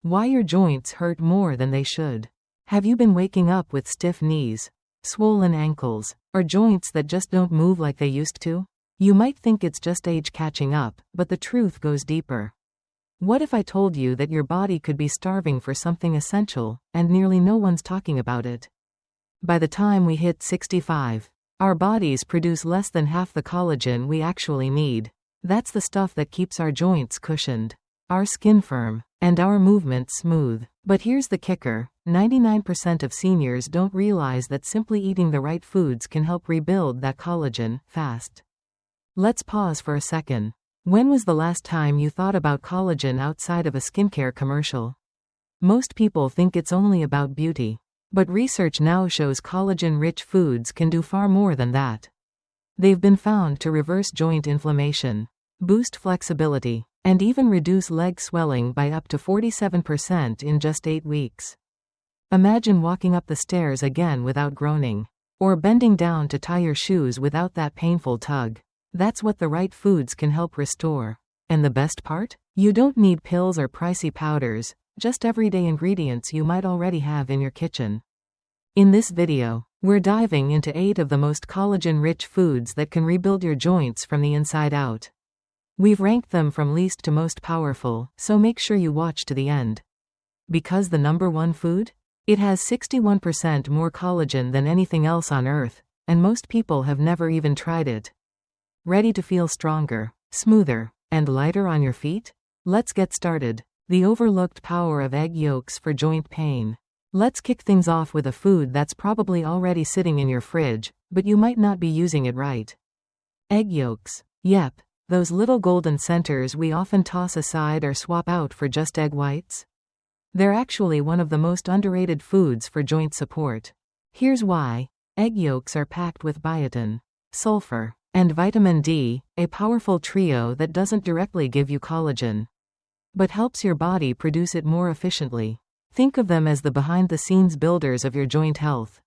Why your joints hurt more than they should. Have you been waking up with stiff knees, swollen ankles, or joints that just don't move like they used to? You might think it's just age catching up, but the truth goes deeper. What if I told you that your body could be starving for something essential, and nearly no one's talking about it? By the time we hit 65, our bodies produce less than half the collagen we actually need. That's the stuff that keeps our joints cushioned, our skin firm, and our movements smooth. But here's the kicker: 99% of seniors don't realize that simply eating the right foods can help rebuild that collagen fast. Let's pause for a second. When was the last time you thought about collagen outside of a skincare commercial? Most people think it's only about beauty. But research now shows collagen-rich foods can do far more than that. They've been found to reverse joint inflammation, boost flexibility, and even reduce leg swelling by up to 47% in just 8 weeks. Imagine walking up the stairs again without groaning, or bending down to tie your shoes without that painful tug. That's what the right foods can help restore. And the best part? You don't need pills or pricey powders, just everyday ingredients you might already have in your kitchen. In this video, we're diving into 8 of the most collagen-rich foods that can rebuild your joints from the inside out. We've ranked them from least to most powerful, so make sure you watch to the end. Because the number 1 food? It has 61% more collagen than anything else on Earth, and most people have never even tried it. Ready to feel stronger, smoother, and lighter on your feet? Let's get started. The overlooked power of egg yolks for joint pain. Let's kick things off with a food that's probably already sitting in your fridge, but you might not be using it right. Egg yolks. Yep, those little golden centers we often toss aside or swap out for just egg whites. They're actually one of the most underrated foods for joint support. Here's why. Egg yolks are packed with biotin, sulfur, and vitamin D, a powerful trio that doesn't directly give you collagen, but helps your body produce it more efficiently. Think of them as the behind-the-scenes builders of your joint health.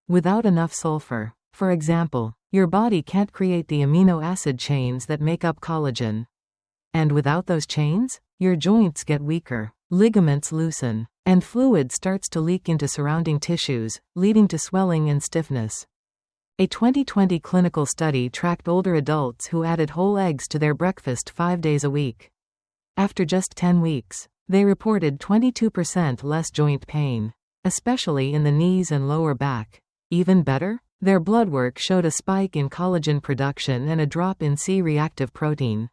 Without enough sulfur, for example, your body can't create the amino acid chains that make up collagen. And without those chains, your joints get weaker, ligaments loosen, and fluid starts to leak into surrounding tissues, leading to swelling and stiffness. A 2020 clinical study tracked older adults who added whole eggs to their breakfast 5 days a week. After just 10 weeks, they reported 22% less joint pain, especially in the knees and lower back. Even better, their blood work showed a spike in collagen production and a drop in C-reactive protein,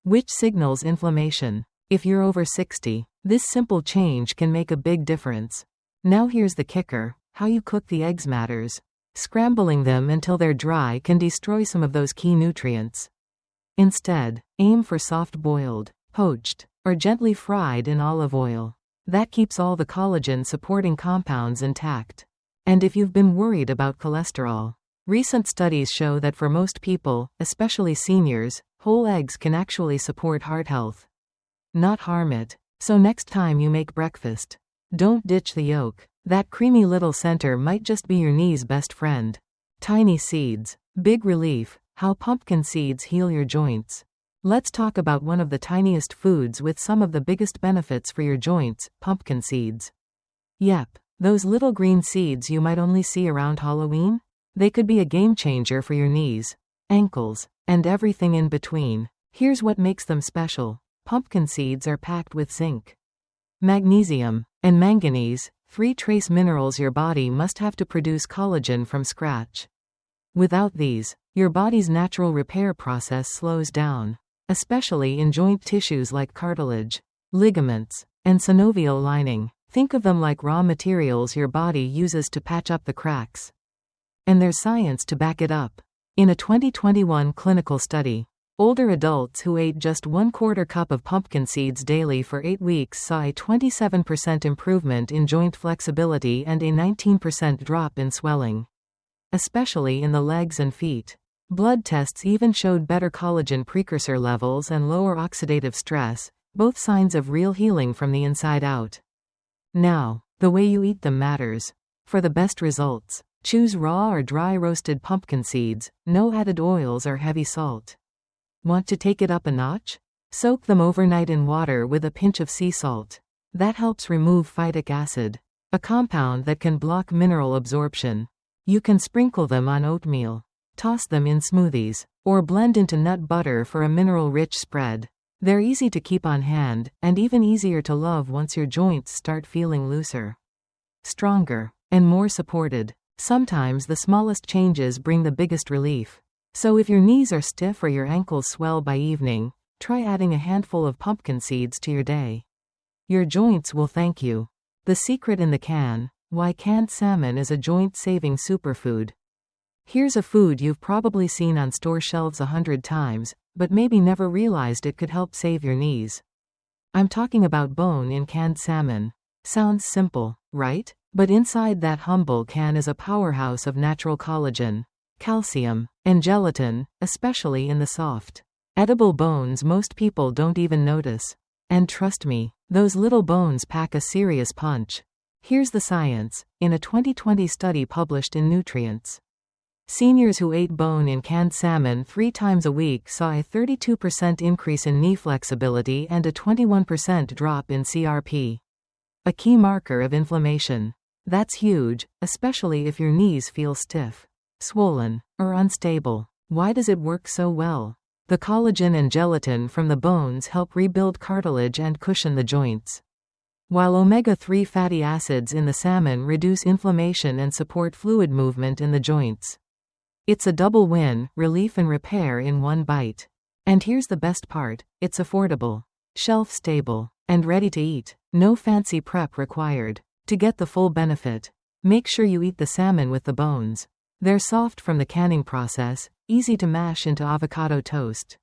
which signals inflammation. If you're over 60, this simple change can make a big difference. Now here's the kicker: how you cook the eggs matters. Scrambling them until they're dry can destroy some of those key nutrients. Instead, aim for soft-boiled, poached, or gently fried in olive oil. That keeps all the collagen-supporting compounds intact. And if you've been worried about cholesterol, recent studies show that for most people, especially seniors, whole eggs can actually support heart health, not harm it. So next time you make breakfast, don't ditch the yolk. That creamy little center might just be your knee's best friend. Tiny seeds, big relief. How pumpkin seeds heal your joints. Let's talk about one of the tiniest foods with some of the biggest benefits for your joints: pumpkin seeds. Yep, those little green seeds you might only see around Halloween? They could be a game changer for your knees, ankles, and everything in between. Here's what makes them special. Pumpkin seeds are packed with zinc, magnesium, and manganese, 3 trace minerals your body must have to produce collagen from scratch. Without these, your body's natural repair process slows down, especially in joint tissues like cartilage, ligaments, and synovial lining. Think of them like raw materials your body uses to patch up the cracks. And there's science to back it up. In a 2021 clinical study, older adults who ate just 1/4 cup of pumpkin seeds daily for 8 weeks saw a 27% improvement in joint flexibility and a 19% drop in swelling, especially in the legs and feet. Blood tests even showed better collagen precursor levels and lower oxidative stress, both signs of real healing from the inside out. Now, the way you eat them matters. For the best results, choose raw or dry roasted pumpkin seeds, no added oils or heavy salt. Want to take it up a notch? Soak them overnight in water with a pinch of sea salt. That helps remove phytic acid, a compound that can block mineral absorption. You can sprinkle them on oatmeal, toss them in smoothies, or blend into nut butter for a mineral-rich spread. They're easy to keep on hand, and even easier to love once your joints start feeling looser, stronger, and more supported. Sometimes the smallest changes bring the biggest relief. So if your knees are stiff or your ankles swell by evening, try adding a handful of pumpkin seeds to your day. Your joints will thank you. The secret in the can: why canned salmon is a joint-saving superfood. Here's a food you've probably seen on store shelves 100 times, but maybe never realized it could help save your knees. I'm talking about bone in canned salmon. Sounds simple, right? But inside that humble can is a powerhouse of natural collagen, calcium, and gelatin, especially in the soft, edible bones most people don't even notice. And trust me, those little bones pack a serious punch. Here's the science, in a 2020 study published in Nutrients. Seniors who ate bone in canned salmon 3 times a week saw a 32% increase in knee flexibility and a 21% drop in CRP, a key marker of inflammation. That's huge, especially if your knees feel stiff, swollen, or unstable. Why does it work so well? The collagen and gelatin from the bones help rebuild cartilage and cushion the joints, while omega-3 fatty acids in the salmon reduce inflammation and support fluid movement in the joints. It's a double win: relief and repair in one bite. And here's the best part: it's affordable, shelf-stable, and ready to eat. No fancy prep required. To get the full benefit, make sure you eat the salmon with the bones. They're soft from the canning process, easy to mash into avocado toast,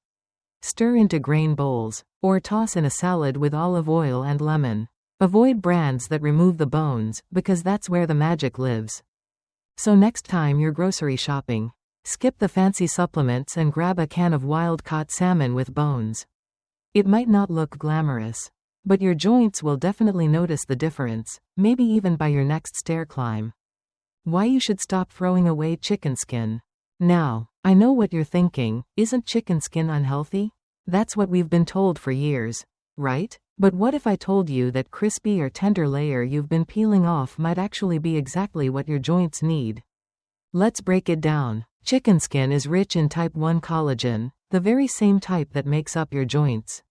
stir into grain bowls, or toss in a salad with olive oil and lemon. Avoid brands that remove the bones, because that's where the magic lives. So next time you're grocery shopping, skip the fancy supplements and grab a can of wild-caught salmon with bones. It might not look glamorous, but your joints will definitely notice the difference, maybe even by your next stair climb. Why you should stop throwing away chicken skin. Now, I know what you're thinking: isn't chicken skin unhealthy? That's what we've been told for years, right? But what if I told you that crispy or tender layer you've been peeling off might actually be exactly what your joints need? Let's break it down. Chicken skin is rich in type 1 collagen, the very same type that makes up your joints,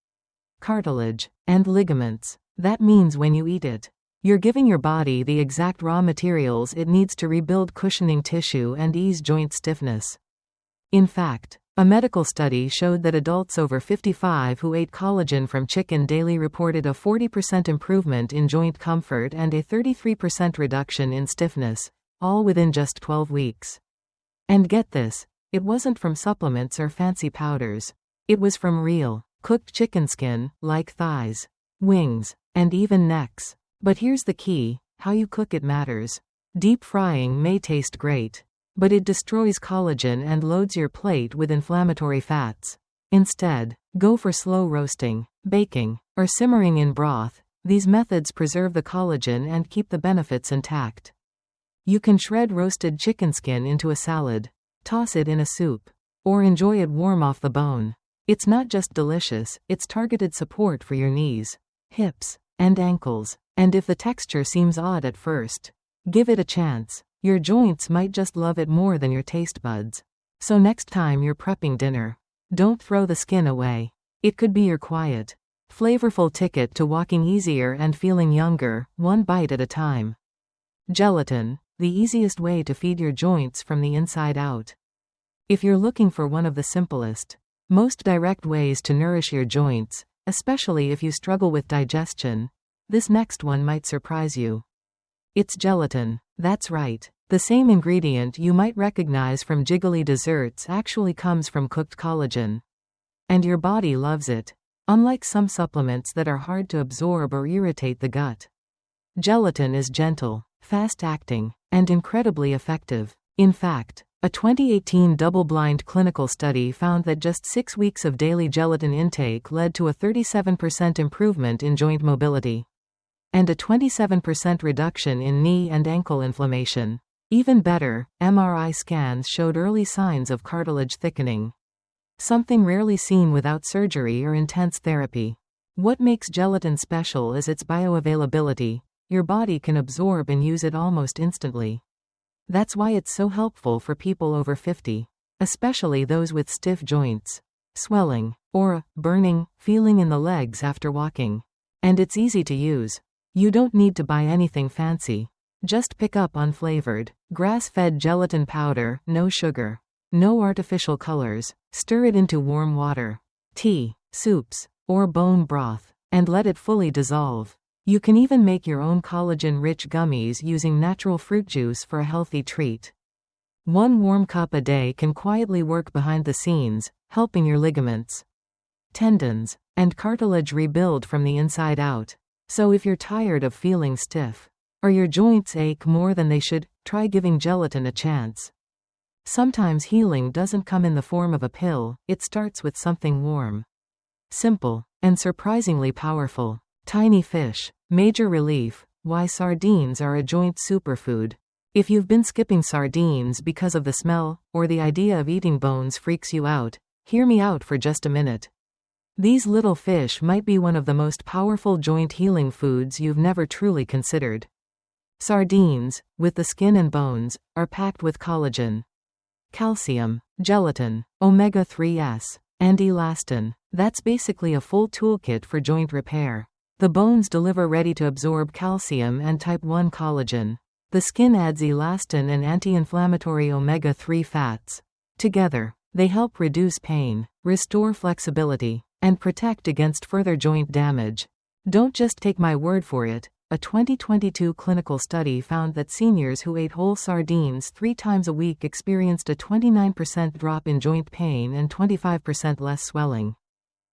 cartilage, and ligaments. That means when you eat it, you're giving your body the exact raw materials it needs to rebuild cushioning tissue and ease joint stiffness. In fact, a medical study showed that adults over 55 who ate collagen from chicken daily reported a 40% improvement in joint comfort and a 33% reduction in stiffness, all within just 12 weeks. And get this, it wasn't from supplements or fancy powders. It was from real, cooked chicken skin, like thighs, wings, and even necks. But here's the key: how you cook it matters. Deep frying may taste great, but it destroys collagen and loads your plate with inflammatory fats. Instead, go for slow roasting, baking, or simmering in broth. These methods preserve the collagen and keep the benefits intact. You can shred roasted chicken skin into a salad, toss it in a soup, or enjoy it warm off the bone. It's not just delicious, it's targeted support for your knees, hips, and ankles. And if the texture seems odd at first, give it a chance. Your joints might just love it more than your taste buds. So next time you're prepping dinner, don't throw the skin away. It could be your quiet, flavorful ticket to walking easier and feeling younger, one bite at a time. Gelatin, the easiest way to feed your joints from the inside out. If you're looking for one of the simplest, most direct ways to nourish your joints, especially if you struggle with digestion, this next one might surprise you. It's gelatin. That's right. The same ingredient you might recognize from jiggly desserts actually comes from cooked collagen. And your body loves it, unlike some supplements that are hard to absorb or irritate the gut. Gelatin is gentle, fast-acting, and incredibly effective. In fact, a 2018 double-blind clinical study found that just 6 weeks of daily gelatin intake led to a 37% improvement in joint mobility, and a 27% reduction in knee and ankle inflammation. Even better, MRI scans showed early signs of cartilage thickening, something rarely seen without surgery or intense therapy. What makes gelatin special is its bioavailability. Your body can absorb and use it almost instantly. That's why it's so helpful for people over 50, especially those with stiff joints, swelling, or a burning feeling in the legs after walking. And it's easy to use. You don't need to buy anything fancy. Just pick up unflavored, grass-fed gelatin powder, no sugar, no artificial colors. Stir it into warm water, tea, soups, or bone broth, and let it fully dissolve. You can even make your own collagen-rich gummies using natural fruit juice for a healthy treat. One warm cup a day can quietly work behind the scenes, helping your ligaments, tendons, and cartilage rebuild from the inside out. So if you're tired of feeling stiff, or your joints ache more than they should, try giving gelatin a chance. Sometimes healing doesn't come in the form of a pill, it starts with something warm, simple, and surprisingly powerful. Tiny fish. Major relief. Why sardines are a joint superfood. If you've been skipping sardines because of the smell, or the idea of eating bones freaks you out, hear me out for just a minute. These little fish might be one of the most powerful joint healing foods you've never truly considered. Sardines, with the skin and bones, are packed with collagen, calcium, gelatin, omega-3s, and elastin. That's basically a full toolkit for joint repair. The bones deliver ready-to-absorb calcium and type 1 collagen. The skin adds elastin and anti-inflammatory omega-3 fats. Together, they help reduce pain, restore flexibility, and protect against further joint damage. Don't just take my word for it. A 2022 clinical study found that seniors who ate whole sardines 3 times a week experienced a 29% drop in joint pain and 25% less swelling,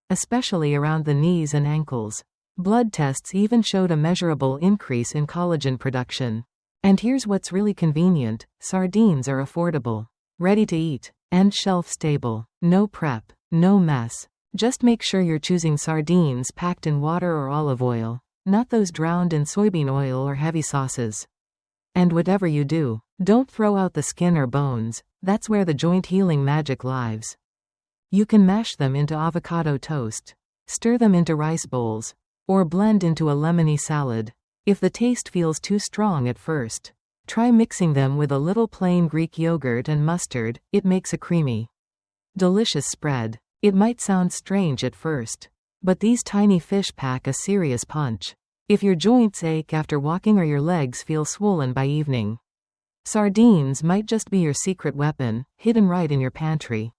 especially around the knees and ankles. Blood tests even showed a measurable increase in collagen production. And here's what's really convenient: sardines are affordable, ready to eat, and shelf-stable. No prep, no mess. Just make sure you're choosing sardines packed in water or olive oil, not those drowned in soybean oil or heavy sauces. And whatever you do, don't throw out the skin or bones. That's where the joint healing magic lives. You can mash them into avocado toast, stir them into rice bowls, or blend into a lemony salad. If the taste feels too strong at first, try mixing them with a little plain Greek yogurt and mustard. It makes a creamy, delicious spread. It might sound strange at first, but these tiny fish pack a serious punch. If your joints ache after walking or your legs feel swollen by evening, sardines might just be your secret weapon, hidden right in your pantry.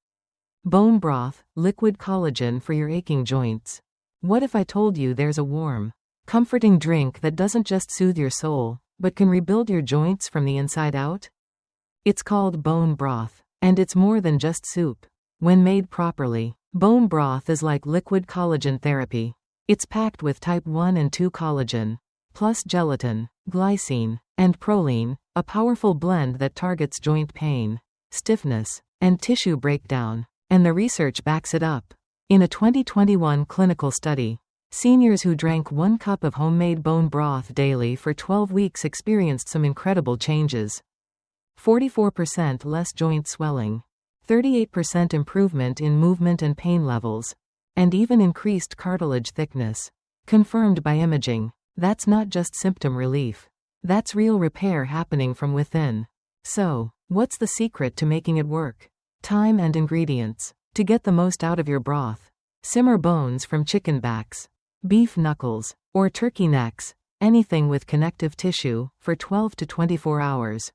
Bone broth, liquid collagen for your aching joints. What if I told you there's a warm, comforting drink that doesn't just soothe your soul, but can rebuild your joints from the inside out? It's called bone broth, and it's more than just soup. When made properly, bone broth is like liquid collagen therapy. It's packed with type 1 and 2 collagen, plus gelatin, glycine, and proline, a powerful blend that targets joint pain, stiffness, and tissue breakdown. And the research backs it up. In a 2021 clinical study, seniors who drank 1 cup of homemade bone broth daily for 12 weeks experienced some incredible changes. 44% less joint swelling, 38% improvement in movement and pain levels, and even increased cartilage thickness. Confirmed by imaging. That's not just symptom relief. That's real repair happening from within. So, what's the secret to making it work? Time and ingredients. To get the most out of your broth, simmer bones from chicken backs, beef knuckles, or turkey necks, anything with connective tissue, for 12 to 24 hours.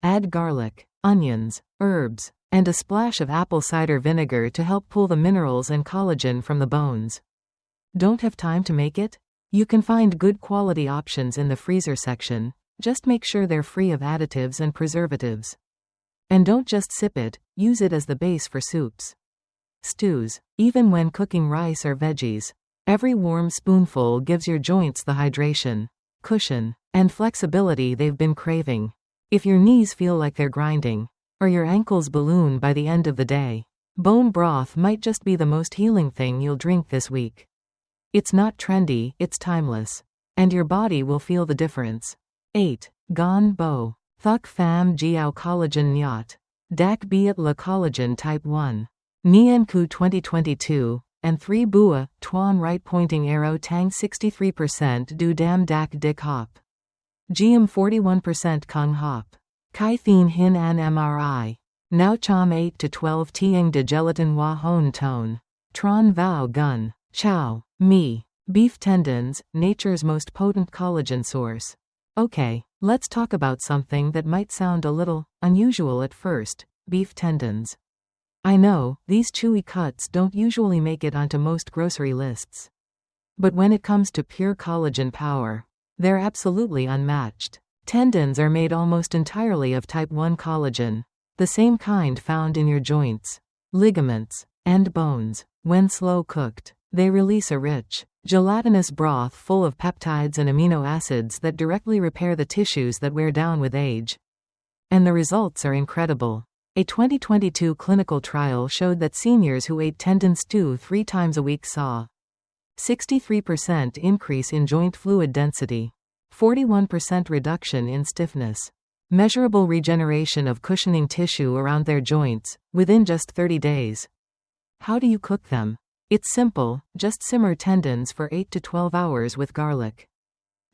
Add garlic, onions, herbs, and a splash of apple cider vinegar to help pull the minerals and collagen from the bones. Don't have time to make it? You can find good quality options in the freezer section. Just make sure they're free of additives and preservatives. And don't just sip it, use it as the base for soups, stews, even when cooking rice or veggies. Every warm spoonful gives your joints the hydration, cushion, and flexibility they've been craving. If your knees feel like they're grinding, or your ankles balloon by the end of the day, bone broth might just be the most healing thing you'll drink this week. It's not trendy, it's timeless. And your body will feel the difference. 8. Gan Bo. Thuk Pham Giao Collagen Nyat. Dak Biat La Collagen Type 1. Nien Ku 2022, and 3 Bua, Tuan right pointing arrow tang 63% du dam dak dik hop. Giam 41% kung hop. Kai thien hin an mri. Now chom 8 to 12 tieng de gelatin wa hon tone. Tron vao gun. Chow. Me. Beef tendons, nature's most potent collagen source. Okay, let's talk about something that might sound a little unusual at first: beef tendons. I know, these chewy cuts don't usually make it onto most grocery lists. But when it comes to pure collagen power, they're absolutely unmatched. Tendons are made almost entirely of type 1 collagen, the same kind found in your joints, ligaments, and bones. When slow cooked, they release a rich, gelatinous broth full of peptides and amino acids that directly repair the tissues that wear down with age. And the results are incredible. A 2022 clinical trial showed that seniors who ate tendon stew 3 times a week saw 63% increase in joint fluid density, 41% reduction in stiffness, measurable regeneration of cushioning tissue around their joints, within just 30 days. How do you cook them? It's simple, just simmer tendons for 8 to 12 hours with garlic,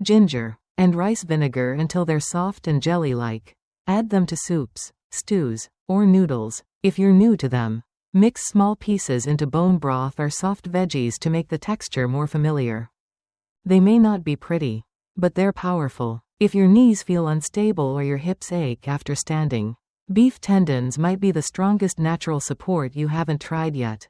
ginger, and rice vinegar until they're soft and jelly-like. Add them to soups, stews, or noodles. If you're new to them, mix small pieces into bone broth or soft veggies to make the texture more familiar. They may not be pretty, but they're powerful. If your knees feel unstable or your hips ache after standing, beef tendons might be the strongest natural support you haven't tried yet.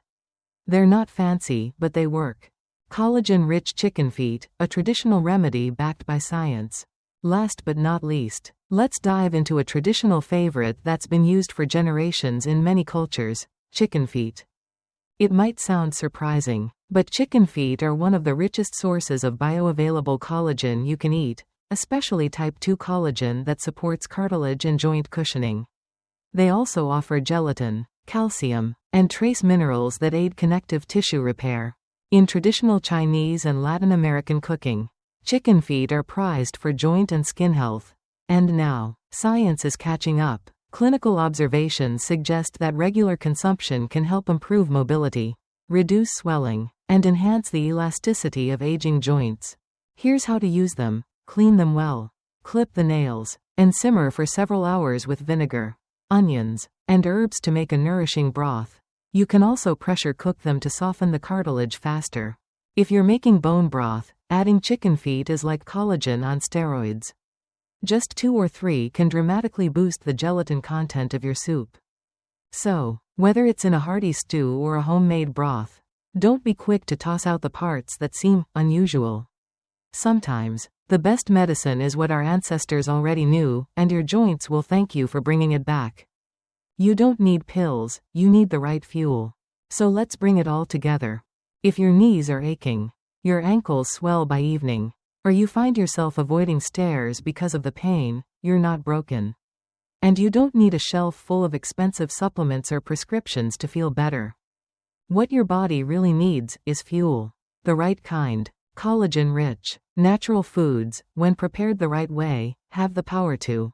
They're not fancy, but they work. Collagen-rich chicken feet, a traditional remedy backed by science. Last but not least, let's dive into a traditional favorite that's been used for generations in many cultures: chicken feet. It might sound surprising, but chicken feet are one of the richest sources of bioavailable collagen you can eat, especially type 2 collagen that supports cartilage and joint cushioning. They also offer gelatin, calcium, and trace minerals that aid connective tissue repair. In traditional Chinese and Latin American cooking, chicken feet are prized for joint and skin health. And now, science is catching up. Clinical observations suggest that regular consumption can help improve mobility, reduce swelling, and enhance the elasticity of aging joints. Here's how to use them. Clean them well, clip the nails, and simmer for several hours with vinegar, onions, and herbs to make a nourishing broth. You can also pressure cook them to soften the cartilage faster. If you're making bone broth, adding chicken feet is like collagen on steroids. Just 2 or 3 can dramatically boost the gelatin content of your soup. So, whether it's in a hearty stew or a homemade broth, don't be quick to toss out the parts that seem unusual. Sometimes, the best medicine is what our ancestors already knew, and your joints will thank you for bringing it back. You don't need pills, you need the right fuel. So let's bring it all together. If your knees are aching, your ankles swell by evening, or you find yourself avoiding stairs because of the pain, you're not broken. And you don't need a shelf full of expensive supplements or prescriptions to feel better. What your body really needs is fuel. The right kind. Collagen-rich, natural foods, when prepared the right way, have the power to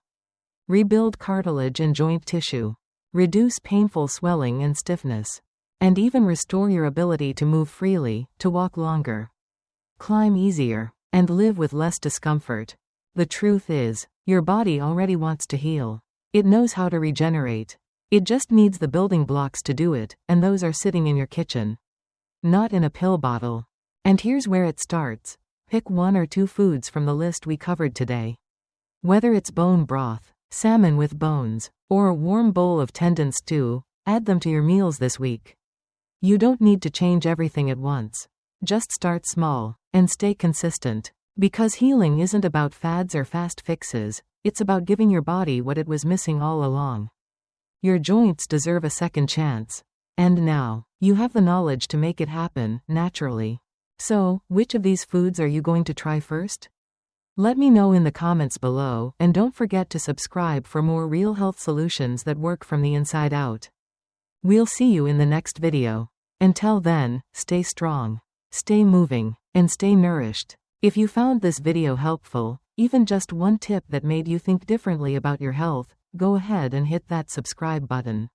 rebuild cartilage and joint tissue, reduce painful swelling and stiffness, and even restore your ability to move freely, to walk longer, climb easier, and live with less discomfort. The truth is, your body already wants to heal. It knows how to regenerate. It just needs the building blocks to do it, and those are sitting in your kitchen, not in a pill bottle. And here's where it starts. Pick 1 or 2 foods from the list we covered today. Whether it's bone broth, salmon with bones, or a warm bowl of tendon stew, add them to your meals this week. You don't need to change everything at once. Just start small, and stay consistent. Because healing isn't about fads or fast fixes, it's about giving your body what it was missing all along. Your joints deserve a second chance. And now, you have the knowledge to make it happen, naturally. So, which of these foods are you going to try first? Let me know in the comments below, and don't forget to subscribe for more real health solutions that work from the inside out. We'll see you in the next video. Until then, stay strong, stay moving, and stay nourished. If you found this video helpful, even just one tip that made you think differently about your health, go ahead and hit that subscribe button.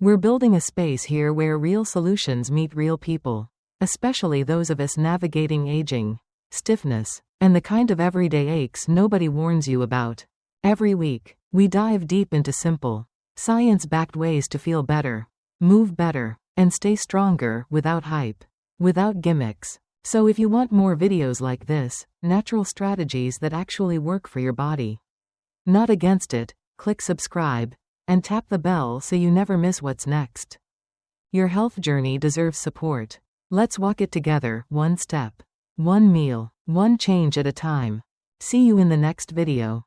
We're building a space here where real solutions meet real people. especially those of us navigating aging, stiffness, and the kind of everyday aches nobody warns you about. Every week, we dive deep into simple, science-backed ways to feel better, move better, and stay stronger without hype, without gimmicks. So if you want more videos like this, natural strategies that actually work for your body, not against it, click subscribe, and tap the bell so you never miss what's next. Your health journey deserves support. Let's walk it together, one step, one meal, one change at a time. See you in the next video.